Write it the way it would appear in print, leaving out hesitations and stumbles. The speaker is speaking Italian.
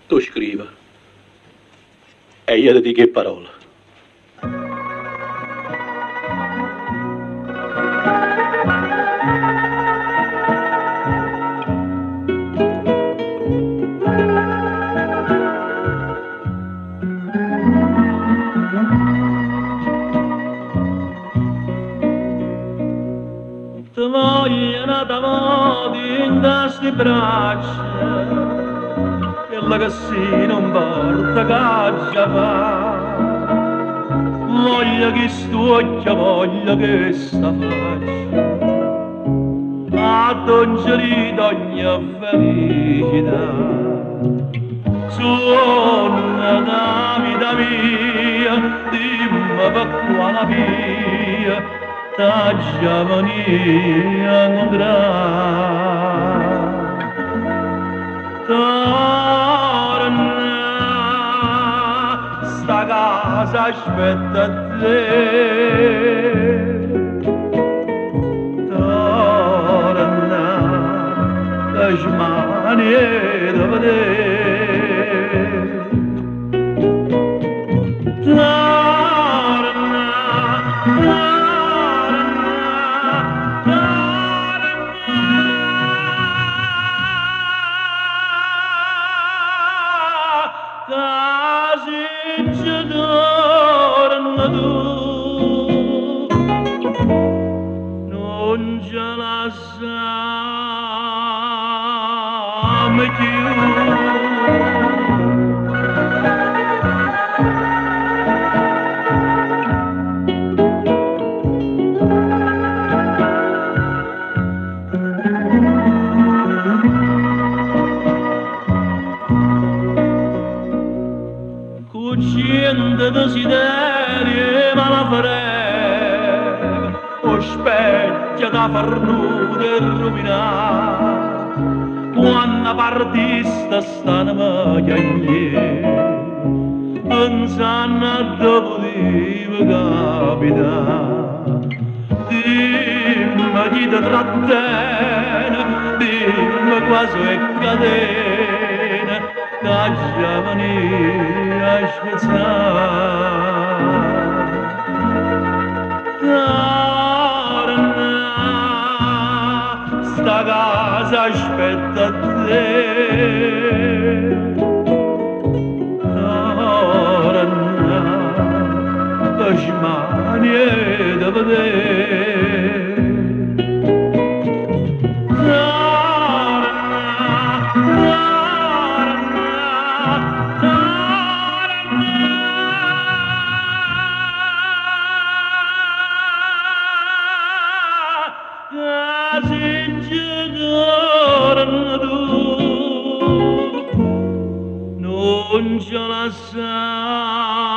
Tu scriva e io ti dico che parola. Ti vogliono t'amore in queste braccia, quella che si non porta caccia fa. Voglio che sto occhio, voglio che sta faccia, aggiungi ogni felicità. Suona da vita mia, dimmi per quale via ta giovania andrà. Torna, sta casa aspetta te. Torna, che smanie da vedere. Non ce la siamo più. Cucina desideri ma la frega, o specchia da farnuta e rovinata. Quando partista stanno chiagliere, pensando a dopo di capitare. Dimmi chi ti trattiene, dimmi quasi è catena, che giovania spezzare. Torna, sta casa aspetta te. Torna, che smanie da vedere. Non ce la sa.